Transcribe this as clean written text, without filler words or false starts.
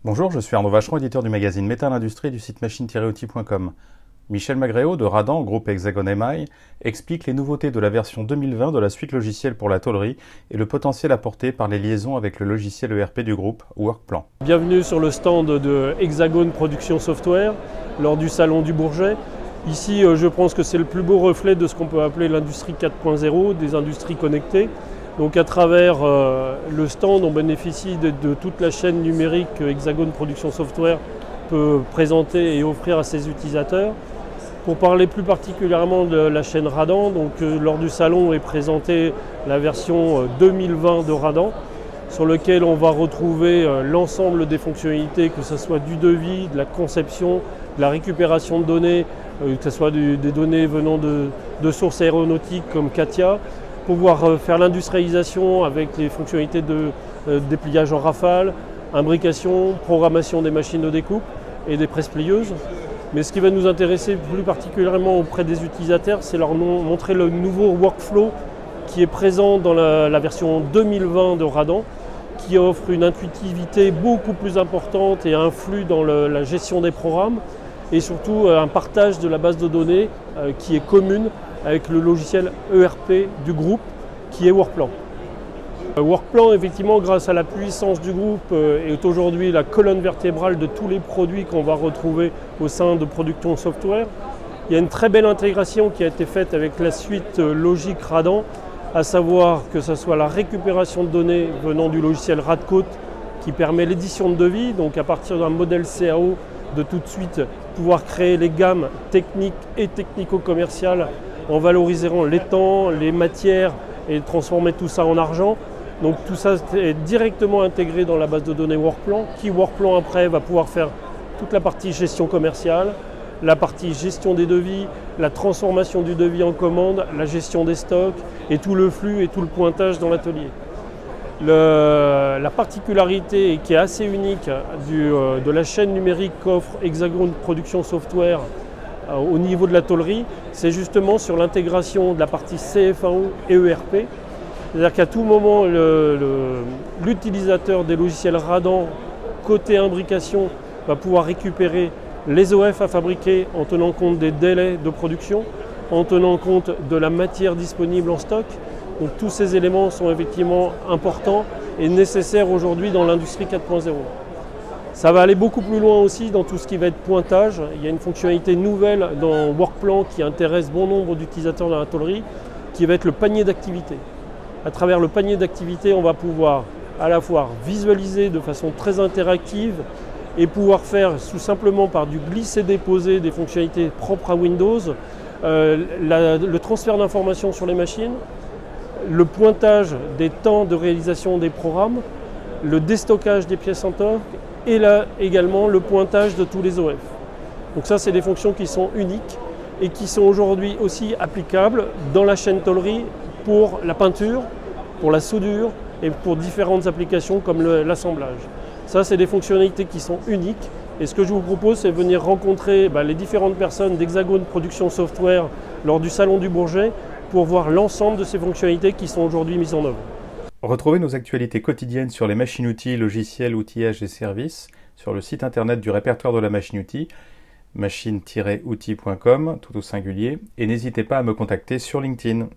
Bonjour, je suis Arnaud Vacheron, éditeur du magazine Métal Industrie du site machine-outil.com. Michel Magréau de Radan, groupe Hexagon MI, explique les nouveautés de la version 2020 de la suite logicielle pour la tôlerie et le potentiel apporté par les liaisons avec le logiciel ERP du groupe, Workplan. Bienvenue sur le stand de Hexagon Production Software lors du salon du Bourget. Ici, je pense que c'est le plus beau reflet de ce qu'on peut appeler l'industrie 4.0, des industries connectées. Donc à travers le stand, on bénéficie de toute la chaîne numérique que Hexagon Production Software peut présenter et offrir à ses utilisateurs. Pour parler plus particulièrement de la chaîne Radan, donc, lors du salon est présentée la version 2020 de Radan, sur lequel on va retrouver l'ensemble des fonctionnalités, que ce soit du devis, de la conception, de la récupération de données, que ce soit des données venant de sources aéronautiques comme CATIA, pouvoir faire l'industrialisation avec les fonctionnalités de dépliage en rafale, imbrication, programmation des machines de découpe et des presses-plieuses. Mais ce qui va nous intéresser plus particulièrement auprès des utilisateurs, c'est leur montrer le nouveau workflow qui est présent dans la version 2020 de Radan, qui offre une intuitivité beaucoup plus importante et un flux dans la gestion des programmes et surtout un partage de la base de données qui est commune avec le logiciel ERP du groupe qui est Workplan. Workplan, effectivement, grâce à la puissance du groupe, est aujourd'hui la colonne vertébrale de tous les produits qu'on va retrouver au sein de Production Software. Il y a une très belle intégration qui a été faite avec la suite logique Radan, à savoir que ce soit la récupération de données venant du logiciel Radcode qui permet l'édition de devis, donc à partir d'un modèle CAO, de tout de suite pouvoir créer les gammes techniques et technico-commerciales en valorisant les temps, les matières et transformer tout ça en argent. Donc tout ça est directement intégré dans la base de données Workplan, qui Workplan après va pouvoir faire toute la partie gestion commerciale, la partie gestion des devis, la transformation du devis en commande, la gestion des stocks et tout le flux et tout le pointage dans l'atelier. La particularité qui est assez unique de la chaîne numérique qu'offre Hexagon Production Software au niveau de la tôlerie, c'est justement sur l'intégration de la partie CFAO et ERP. C'est-à-dire qu'à tout moment, l'utilisateur des logiciels Radan côté imbrication va pouvoir récupérer les OF à fabriquer en tenant compte des délais de production, en tenant compte de la matière disponible en stock. Donc tous ces éléments sont effectivement importants et nécessaires aujourd'hui dans l'industrie 4.0. Ça va aller beaucoup plus loin aussi dans tout ce qui va être pointage. Il y a une fonctionnalité nouvelle dans Workplan qui intéresse bon nombre d'utilisateurs dans la tôlerie, qui va être le panier d'activité. À travers le panier d'activité, on va pouvoir à la fois visualiser de façon très interactive et pouvoir faire tout simplement par du glisser-déposer des fonctionnalités propres à Windows, le transfert d'informations sur les machines, le pointage des temps de réalisation des programmes, le déstockage des pièces en stock et là également le pointage de tous les OF. Donc ça, c'est des fonctions qui sont uniques et qui sont aujourd'hui aussi applicables dans la chaîne tôlerie pour la peinture, pour la soudure et pour différentes applications comme l'assemblage. Ça, c'est des fonctionnalités qui sont uniques et ce que je vous propose, c'est de venir rencontrer les différentes personnes d'Hexagon Production Software lors du salon du Bourget pour voir l'ensemble de ces fonctionnalités qui sont aujourd'hui mises en œuvre. Retrouvez nos actualités quotidiennes sur les machines-outils, logiciels, outillages et services sur le site internet du répertoire de la machine-outil, machine-outil.com, tout au singulier, et n'hésitez pas à me contacter sur LinkedIn.